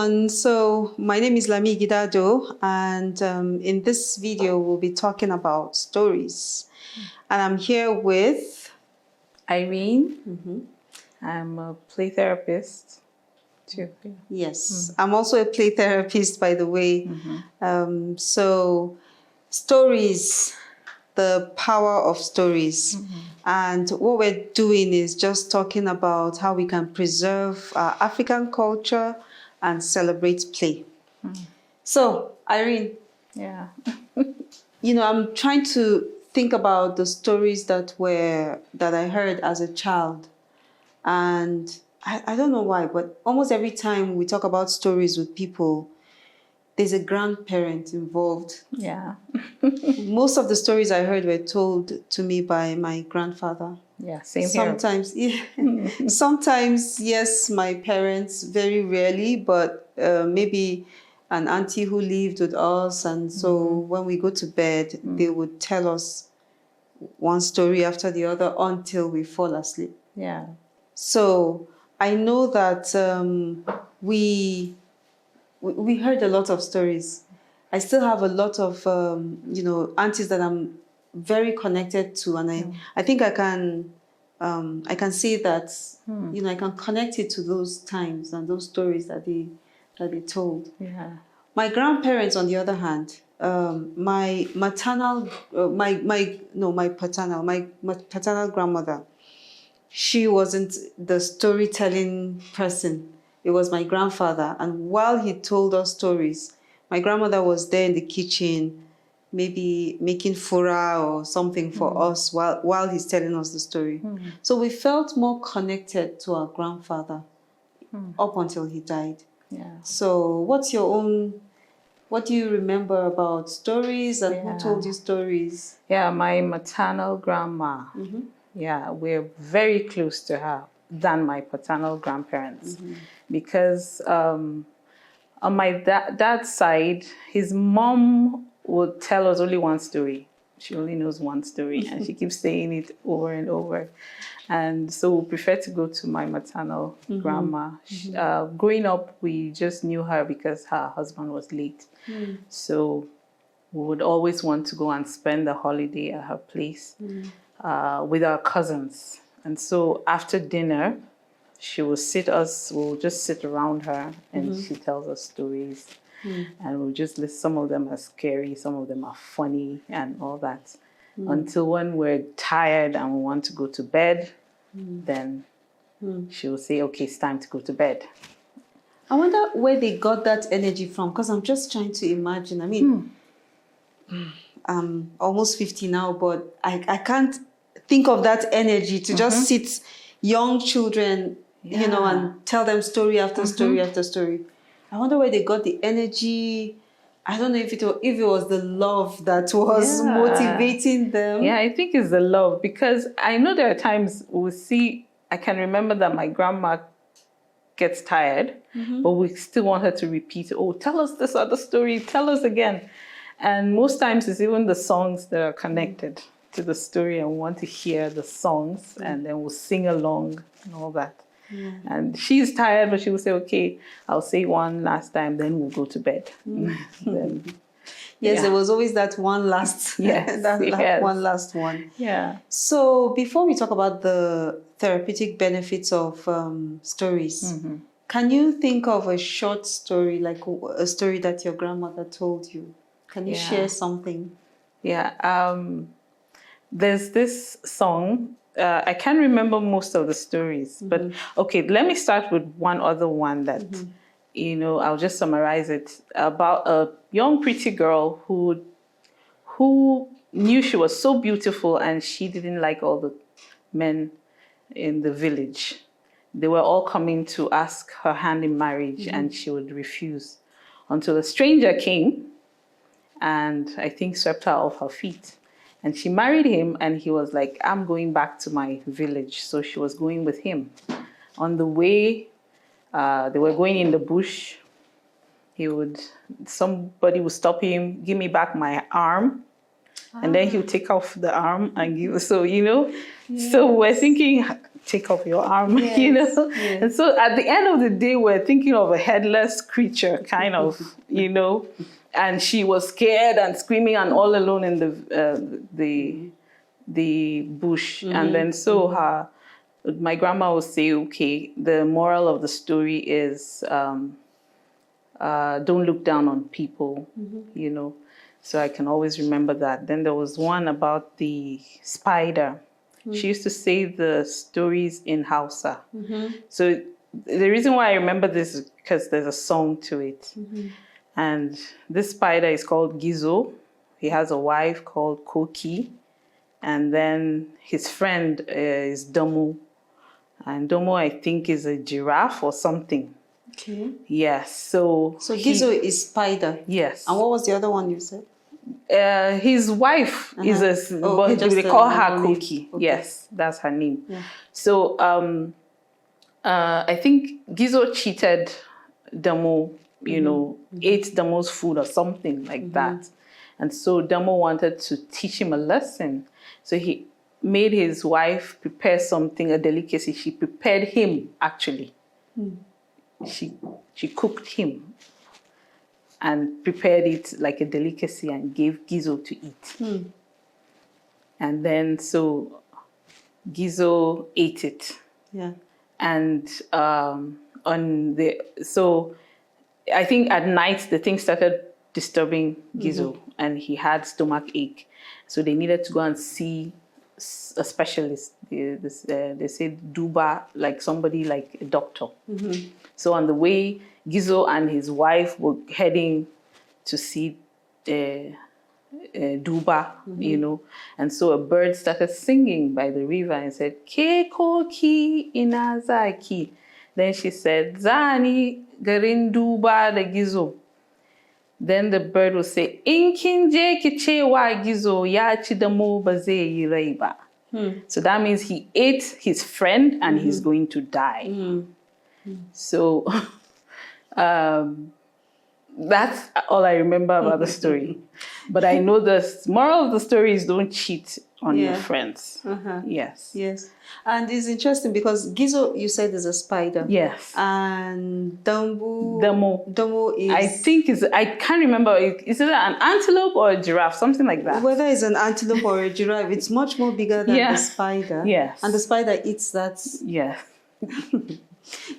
everyone. So my name is Lami Gidado, and in this video we'll be talking about stories. And I'm here with Irene. I'm a play therapist too. Yes, I'm also a play therapist, by the way. So stories, the power of stories. And what we're doing is just talking about how we can preserve our African culture and celebrate play. So, Irene, Yeah. I'm trying to think about the stories that I heard as a child. And I don't know why, but almost every time we talk about stories with people, there's a grandparent involved. Yeah. Most of the stories I heard were told to me by my grandfather. Yeah, same Sometimes, here. sometimes, yes, my parents, very rarely, but maybe an auntie who lived with us. And so when we go to bed, they would tell us one story after the other until we fall asleep. Yeah. So I know that we heard a lot of stories. I still have a lot of, aunties that I'm very connected to. And I think I can say that, I can connect it to those times and those stories that they told. Yeah. My grandparents, on the other hand, my paternal grandmother, she wasn't the storytelling person. It was my grandfather. And while he told us stories, my grandmother was there in the kitchen, maybe making fura or something for us while he's telling us the story. So we felt more connected to our grandfather up until he died. Yeah. So what do you remember about stories and who told you stories? Yeah, my maternal grandma. Yeah, we're very close to her than my paternal grandparents. Because on my dad's side, his mom would tell us only one story. She only knows one story and she keeps saying it over and over. And so we prefer to go to my maternal grandma. Growing up, we just knew her because her husband was late. So we would always want to go and spend the holiday at her place with our cousins. And so after dinner, she will we'll just sit around her and she tells us stories. And we'll just list, some of them are scary, some of them are funny and all that. Until when we're tired and we want to go to bed, then she will say, okay, it's time to go to bed. I wonder where they got that energy from, because I'm just trying to imagine. I mean, I'm almost 50 now, but I can't think of that energy to just sit young children, and tell them story after story after story. I wonder where they got the energy. I don't know if it was the love that was motivating them. Yeah, I think it's the love, because I know there are times I can remember that my grandma gets tired, but we still want her to repeat, oh, tell us this other story, tell us again. And most times it's even the songs that are connected to the story, and we want to hear the songs, and then we'll sing along and all that. And she's tired, but she will say, okay, I'll say one last time, then we'll go to bed. Yes, there was always that one last, one last one. Yeah. So before we talk about the therapeutic benefits of stories, can you think of a short story, like a story that your grandmother told you? Can you share something? Yeah. There's this song. I can't remember most of the stories, but okay, let me start with one other one that, I'll just summarize it, about a young pretty girl who knew she was so beautiful and she didn't like all the men in the village. They were all coming to ask her hand in marriage and she would refuse, until a stranger came and I think swept her off her feet. And she married him, and he was like, I'm going back to my village. So she was going with him. On the way, they were going in the bush. Somebody would stop him, give me back my arm. and then he'll take off the arm and give. So so we're thinking, take off your arm, Yes. And so at the end of the day, we're thinking of a headless creature, kind of, And she was scared and screaming and all alone in the bush. And then so my grandma would say, okay, the moral of the story is don't look down on people, So I can always remember that. Then there was one about the spider. She used to say the stories in Hausa. So the reason why I remember this is because there's a song to it. And this spider is called Gizo. He has a wife called Koki. And then his friend is Domo. And Domo, I think, is a giraffe or something. Okay. Yes. So Gizo is spider. Yes. And what was the other one you said? His wife is but they call her Koki. Okay. Yes, that's her name. Yeah. So I think Gizo cheated Damo, ate Damo's food or something like that. And so Damo wanted to teach him a lesson. So he made his wife prepare something, a delicacy. She prepared him, actually. She cooked him and prepared it like a delicacy and gave Gizo to eat. And then so Gizo ate it. Yeah. And so I think at night the thing started disturbing Gizo and he had stomach ache. So they needed to go and see a specialist. They said Duba, like somebody like a doctor. So on the way, Gizo and his wife were heading to see Duba, and so a bird started singing by the river and said, Keiko ki inazaki. Then she said, Zani garin Duba da Gizo. Then the bird will say, Inkin je ki cewa Gizo ya ci da mu ba zai yi rai ba. So that means he ate his friend and he's going to die. So that's all I remember about the story. But I know the moral of the story is don't cheat on your friends. Yes. Yes. And it's interesting because Gizo, you said, is a spider. Yes. And Domo is... I think I can't remember. Is it an antelope or a giraffe? Something like that. Whether it's an antelope or a giraffe, it's much more bigger than the spider. Yes. And the spider eats that. Yeah.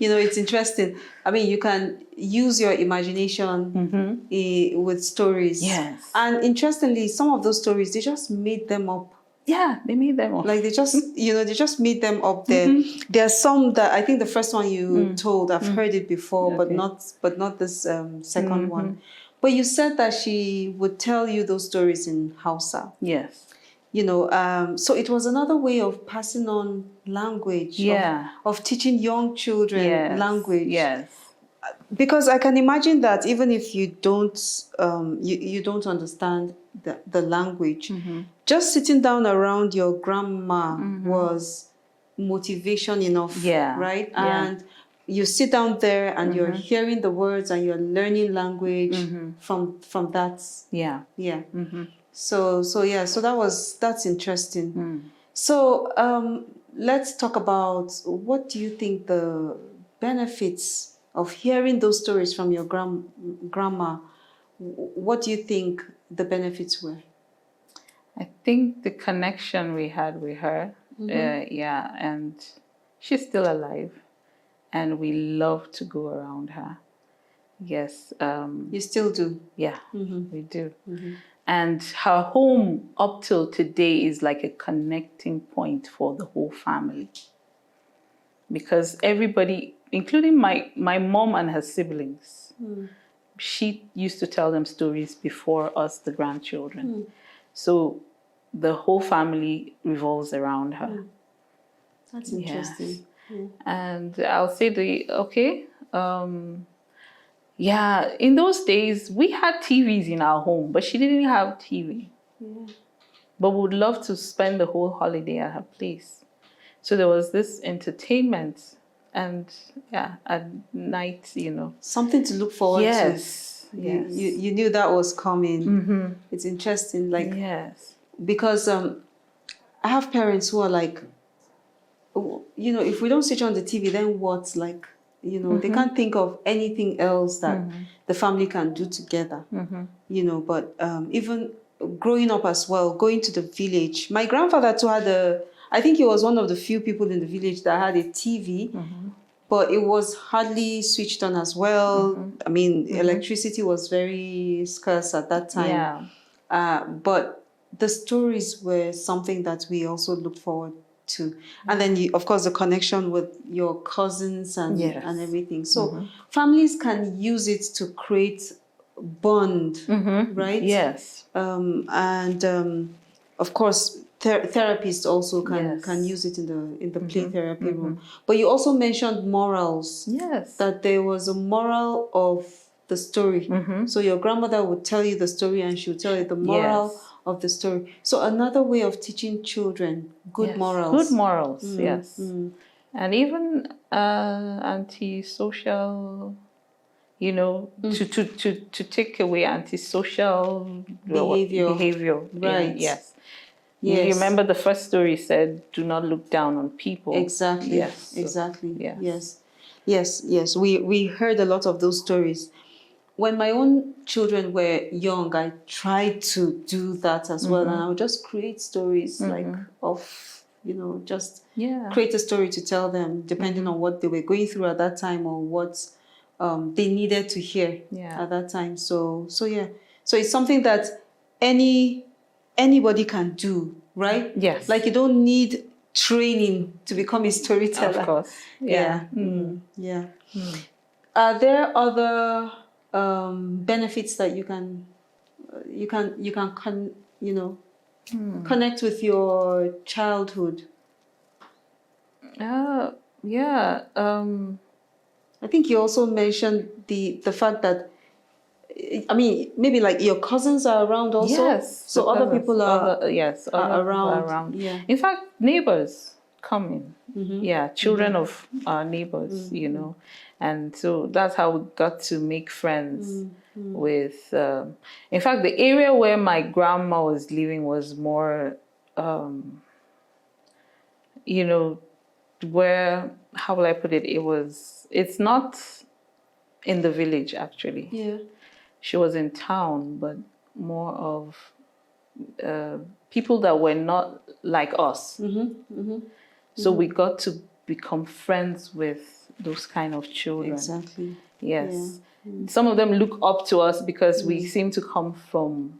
It's interesting. I mean, you can use your imagination with stories. Yes. And interestingly, some of those stories, they just made them up. Yeah, they made them up. Like they just, they just made them up there. There are some that I think the first one you told, I've heard it before, but not this second one. But you said that she would tell you those stories in Hausa. Yes. So it was another way of passing on language. Yeah. Of teaching young children language. Yes. Because I can imagine that even if you don't, you don't understand the language, just sitting down around your grandma was motivation enough, right? And you sit down there and you're hearing the words and you're learning language from that. Yeah. Yeah. So that's interesting. So let's talk about, what do you think the benefits of hearing those stories from your grandma? What do you think the benefits were? I think the connection we had with her, and she's still alive, and we love to go around her. Yes. You still do? Yeah, we do. And her home up till today is like a connecting point for the whole family. Because everybody, including my mom and her siblings, she used to tell them stories before us, the grandchildren. So the whole family revolves around her. That's interesting. Yes. And I'll say in those days, we had TVs in our home, but she didn't have TV. But we would love to spend the whole holiday at her place. So there was this entertainment and at night, Something to look forward to. Yes. You knew that was coming. It's interesting. Like, yes. because I have parents who are like, "Oh, you know, if we don't switch on the TV, then what? Like, you know, they can't think of anything else that the family can do together, you know." But even growing up as well, going to the village, my grandfather too had I think he was one of the few people in the village that had a TV, but it was hardly switched on as well. I mean, electricity was very scarce at that time. Yeah. But the stories were something that we also looked forward to. And then, of course, the connection with your cousins and everything. So families can use it to create bond, right? Yes. Of course, therapists also can use it in the play therapy room. But you also mentioned morals. Yes. That there was a moral of the story. So your grandmother would tell you the story and she would tell you the moral of the story. So another way of teaching children good morals. Good morals, yes. And even anti-social, you know, to take away antisocial behavior. Right. Yes. You remember the first story said, do not look down on people. Exactly. Yes. Exactly. Yes. Yes. We heard a lot of those stories. When my own children were young, I tried to do that as well. And I would just create stories like of, you know, just create a story to tell them depending on what they were going through at that time or what they needed to hear at that time. So it's something that anybody can do, right? Yes. Like you don't need training to become a storyteller. Of course. Yeah. Are there other benefits that you can connect with your childhood? Yeah. I think you also mentioned the fact that, I mean, maybe like your cousins are around also. Yes. So other people are around. Yeah. In fact, neighbors come in. Yeah, children of our neighbors, you know. And so that's how we got to make friends with. In fact, the area where my grandma was living was more, you know, where, how will I put it? It's not in the village actually. Yeah. She was in town, but more of people that were not like us. So we got to become friends with those kind of children. Exactly. Yes. Some of them look up to us because we seem to come from,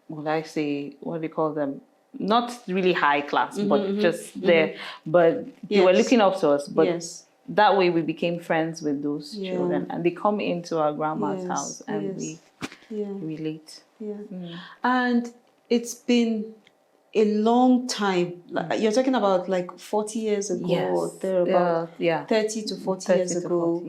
what do you call them? Not really high class, but just there. But they were looking up to us. But that way we became friends with those children. And they come into our grandma's house and we relate. And it's been a long time. Like, you're talking about like 40 years ago or thereabout. 30 to 40 years ago.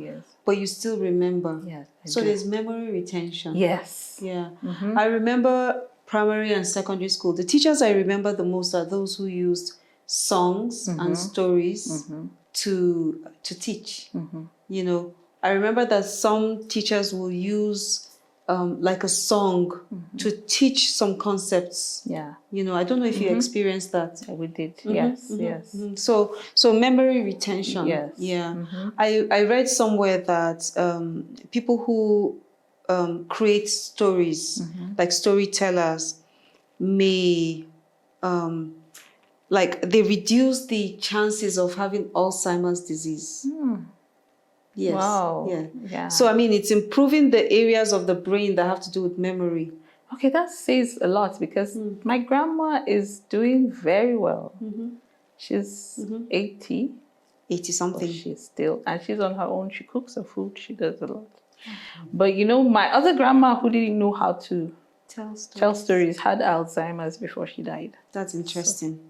But you still remember. Yes. So there's memory retention. Yes. Yeah. I remember primary and secondary school. The teachers I remember the most are those who used songs and stories to teach. You know, I remember that some teachers will use like a song to teach some concepts. Yeah. You know, I don't know if you experienced that. We did. Yes. So memory retention. Yes. Yeah. I read somewhere that people who create stories, like storytellers, may like they reduce the chances of having Alzheimer's disease. Yes. Wow. Yeah. So I mean, it's improving the areas of the brain that have to do with memory. Okay, that says a lot because my grandma is doing very well. She's 80. 80 something. She's still, and she's on her own. She cooks her food. She does a lot. But you know, my other grandma who didn't know how to tell stories had Alzheimer's before she died. That's interesting.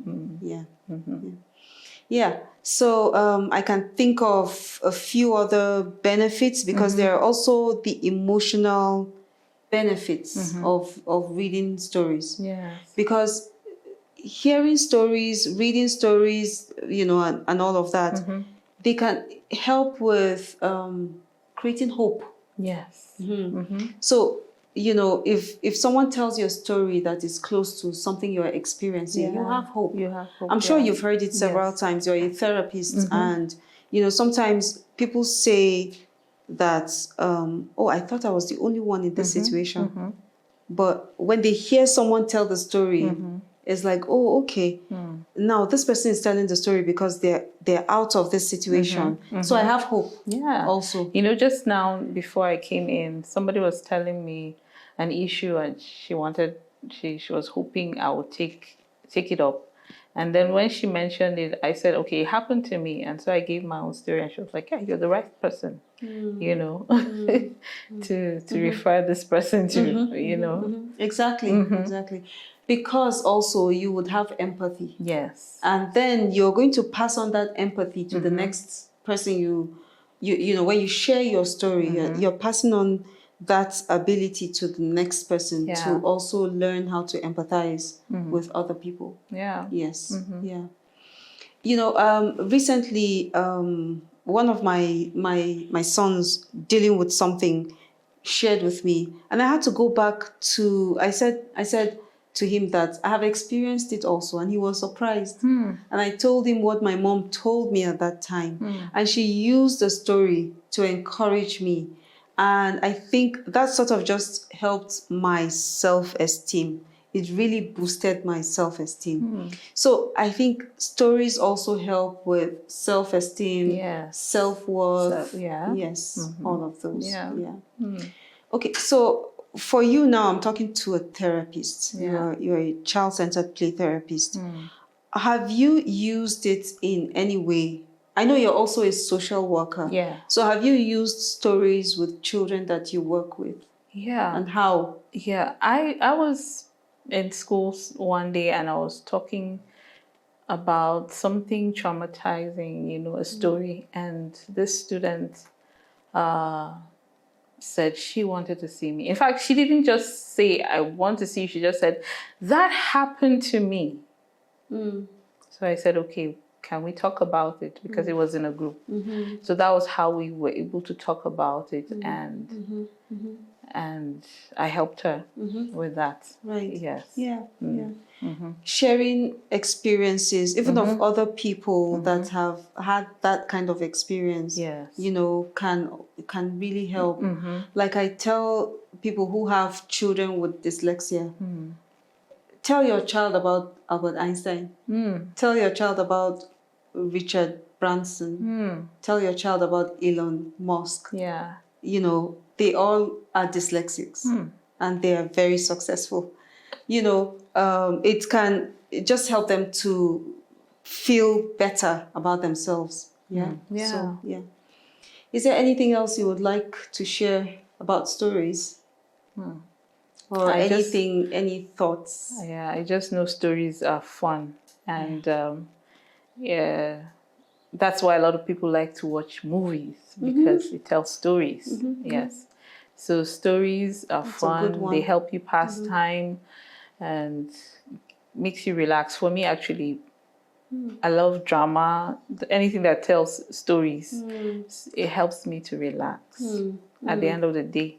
Yeah. So I can think of a few other benefits because there are also the emotional benefits of reading stories. Yes. Because hearing stories, reading stories, you know, and all of that, they can help with creating hope. Yes. So you know, if someone tells you a story that is close to something you're experiencing, you have hope. You have hope. I'm sure yeah. you've heard it several Yes. times. You're a therapist, and you know, sometimes people say that, oh, I thought I was the only one in this situation. But when they hear someone tell the story, it's like, oh, okay. Now this person is telling the story because they're out of this situation. So I have hope. Yeah. Also. You know, just now before I came in, somebody was telling me an issue, and she was hoping I would take it up. And then when she mentioned it, I said, okay, it happened to me. And so I gave my own story, and she was like, yeah, you're the right person, you know, to refer this person to, you know. Exactly, exactly. Because also you would have empathy. Yes. And then you're going to pass on that empathy to the next person you know, when you share your story, you're passing on that ability to the next person to also learn how to empathize with other people. Yeah. Yes. Yeah. You know, recently, one of my sons dealing with something shared with me, and I had to go back to. I said to him that I have experienced it also, and he was surprised. And I told him what my mom told me at that time, and she used the story to encourage me, and I think that sort of just helped my self-esteem. It really boosted my self-esteem. So I think stories also help with self-esteem, Yes. self-worth. So, yeah. Yes, all of those. Yeah. Okay, so for you now, I'm talking to a therapist. Yeah. You're a child-centered play therapist. Have you used it in any way? I know you're also a social worker. Yeah. So have you used stories with children that you work with? Yeah. And how? Yeah. I was in school one day, and I was talking about something traumatizing, you know, a story. And this student said she wanted to see me. In fact, she didn't just say, I want to see you. She just said, that happened to me. So I said, okay, can we talk about it? Because it was in a group. So that was how we were able to talk about it. And I helped her with that. Right. Yes. Yeah. Yeah. Sharing experiences, even of other people that have had that kind of experience, Yes. you know, can really help. Like I tell people who have children with dyslexia, tell your child about Albert Einstein. Tell your child about Richard Branson. Tell your child about Elon Musk. Yeah. You know, they all are dyslexics and they are very successful. You know, it just help them to feel better about themselves. Yeah. Yeah. So, yeah. Is there anything else you would like to share about stories? Or any thoughts? Yeah, I just know stories are fun. And yeah, that's why a lot of people like to watch movies, because it tells stories. Yes. So stories are That's a good fun. one. They help you pass time and makes you relax. For me, actually, I love drama. Anything that tells stories, it helps me to relax. At the end of the day,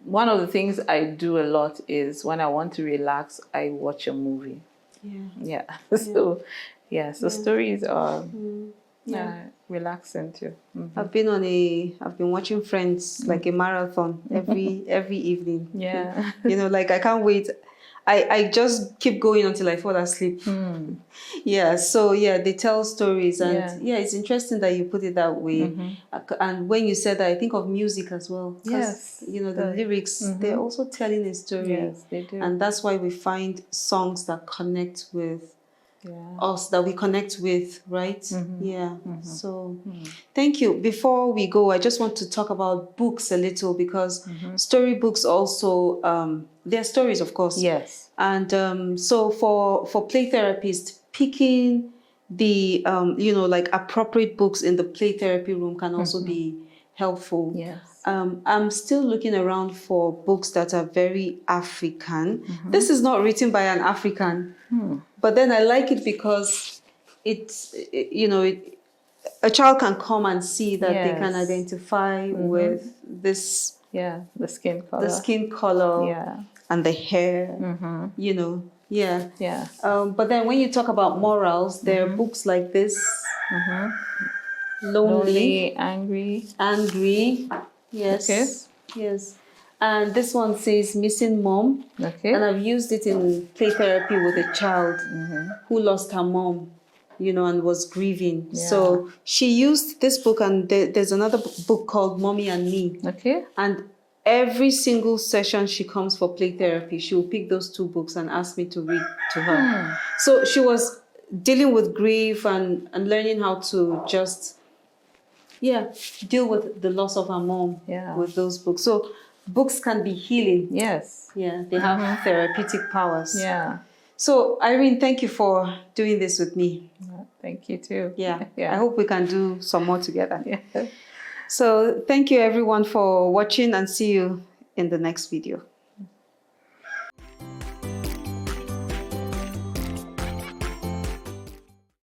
one of the things I do a lot is when I want to relax, I watch a movie. Yeah. Yeah. So, yeah. So stories are relaxing too. I've been watching Friends like a marathon every evening. Yeah. You know, like I can't wait. I just keep going until I fall asleep. Yeah, so yeah, they tell stories, and yeah, it's interesting that you put it that way. And when you said that, I think of music as well. Yes. You know, the lyrics, they're also telling a story. Yes, they do. And that's why we find songs that connect with us, that we connect with, right? Yeah. So thank you. Before we go, I just want to talk about books a little, because storybooks also, they're stories, of course. Yes. And so for play therapists, picking the you know, like appropriate books in the play therapy room can also be helpful. Yes. I'm still looking around for books that are very African. This is not written by an African, but then I like it because you know, a child can come and see that they can identify with this Yeah, the skin color. The skin color. Yeah. And the hair. You know. Yeah. Yeah. But then when you talk about morals, there are books like this. Lonely, angry. Angry. Yes. Okay. Yes. And this one says missing mom. Okay. And I've used it in play therapy with a child who lost her mom, you know, and was grieving. Yeah. So she used this book, and there's another book called Mommy and Me. Okay. And every single session she comes for play therapy, she will pick those two books and ask me to read to her. So she was dealing with grief and learning how to just, deal with the loss of her mom with those books. So books can be healing. Yes. Yeah, they have therapeutic powers. Yeah. So Irene, thank you for doing this with me. Thank you too. Yeah. Yeah. I hope we can do some more together. Yeah. So thank you everyone for watching, and see you in the next video.